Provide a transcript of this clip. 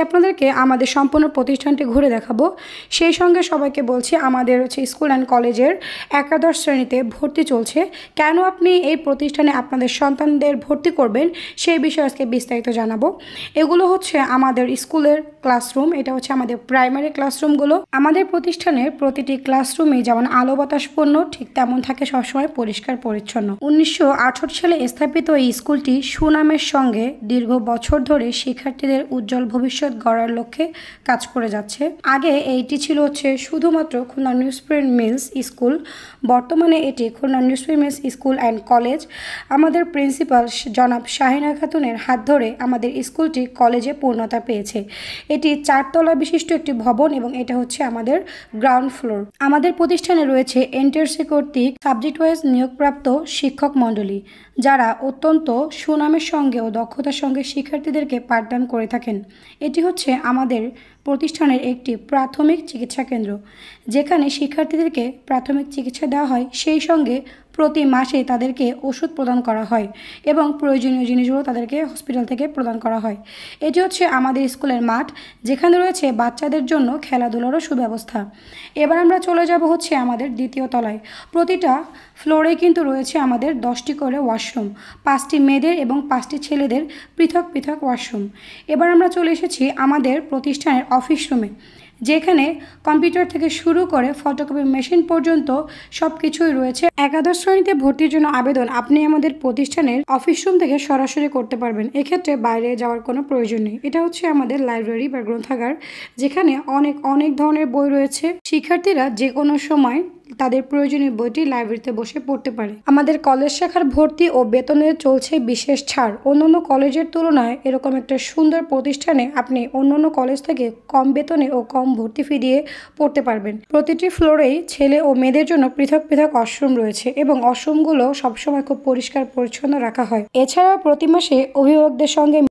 আপনাদেরকে আমাদের সম্পূর্ণ প্রতিষ্ঠানটি ঘুরে দেখাবো। সেই সঙ্গে সবাইকে বলছি আমাদের স্কুল অ্যান্ড কলেজের একাদশ শ্রেণীতে ভর্তি চলছে। কেন আপনি এই প্রতিষ্ঠানে আপনাদের সন্তানদের ভর্তি করবেন সেই বিষয়ে আজকে বিস্তারিত জানাবো। এগুলো হচ্ছে আমাদের স্কুলের ক্লাসরুম, এটা হচ্ছে আমাদের প্রাইমারি ক্লাসরুমগুলো। আমাদের প্রতিষ্ঠানের প্রতিটি ক্লাসরুমে যেমন আলো বাতাসপূর্ণ ঠিক তেমন থাকে সবসময় পরিষ্কার পরিচ্ছন্ন। 1968 সালে স্থাপিত এই স্কুলটি সুনামের সঙ্গে দীর্ঘ বছর ধরে শিক্ষার্থীদের উজ্জ্বল ভবিষ্যৎ গড়ার লক্ষ্যে কাজ করে যাচ্ছে। আগে এইটি ছিল শুধুমাত্র খুলনা নিউজপ্রিন্ট মিলস স্কুল, বর্তমানে এটি Khulna newsprint mills school and college. আমাদের প্রিন্সিপাল জনাব শাহিনা খাতুনের হাত ধরে আমাদের স্কুলটি কলেজে পূর্ণতা পেয়েছে। এটি 4 তলা বিশিষ্ট একটি ভবন এবং এটা হচ্ছে আমাদের গ্রাউন্ড ফ্লোর। আমাদের প্রতিষ্ঠানে রয়েছে এনটিআরসি কর্তৃক সাবজেক্ট ওয়াইজ নিয়োগপ্রাপ্ত শিক্ষক মণ্ডলী, যারা অত্যন্ত সুনামের সঙ্গে ও দক্ষতার সঙ্গে শিক্ষার্থীদেরকে পাঠদান করে থাকেন। এটি হচ্ছে আমাদের প্রতিষ্ঠানের একটি প্রাথমিক চিকিৎসা কেন্দ্র, যেখানে শিক্ষার্থীদেরকে প্রাথমিক চিকিৎসা দেওয়া হয়, সেই সঙ্গে প্রতি মাসে তাদেরকে ওষুধ প্রদান করা হয় এবং প্রয়োজনীয় জিনিসগুলো তাদেরকে হসপিটাল থেকে প্রদান করা হয়। এটি হচ্ছে আমাদের স্কুলের মাঠ, যেখানে রয়েছে বাচ্চাদের জন্য খেলাধুলারও সুব্যবস্থা। এবার আমরা চলে যাব আমাদের দ্বিতীয় তলায়। প্রতিটা ফ্লোরে কিন্তু রয়েছে আমাদের 10টি করে ওয়াশরুম, 5টি মেয়েদের এবং 5টি ছেলেদের পৃথক পৃথক ওয়াশরুম। এবার আমরা চলে এসেছি আমাদের প্রতিষ্ঠানের অফিস রুমে, যেখানে কম্পিউটার থেকে শুরু করে ফটোকপি মেশিন পর্যন্ত সব কিছুই রয়েছে। একাদশ শ্রেণীতে ভর্তির জন্য আবেদন আপনি আমাদের প্রতিষ্ঠানের অফিস রুম থেকে সরাসরি করতে পারবেন। এক্ষেত্রে বাইরে যাওয়ার কোনো প্রয়োজন নেই। এটা হচ্ছে আমাদের লাইব্রেরি বা গ্রন্থাগার, যেখানে অনেক ধরনের বই রয়েছে। শিক্ষার্থীরা যে কোনো সময় তাদের প্রয়োজনীয় বইটি লাইব্রেরিতে বসে পড়তে পারে। আমাদের কলেজ শাখার ভর্তি ও বেতনে চলছে বিশেষ ছাড়। অন্যান্য কলেজের তুলনায় এরকম একটা সুন্দর প্রতিষ্ঠানে আপনি অন্যান্য কলেজ থেকে কম বেতনে ও কম ভর্তি ফি দিয়ে পড়তে পারবেন। প্রতিটি ফ্লোরেই ছেলে ও মেয়েদের জন্য পৃথক পৃথক ওয়াশরুম রয়েছে এবং ওয়াশরুমগুলো সবসময় খুব পরিষ্কার পরিচ্ছন্ন রাখা হয়। এছাড়াও প্রতি মাসে অভিভাবকদের সঙ্গে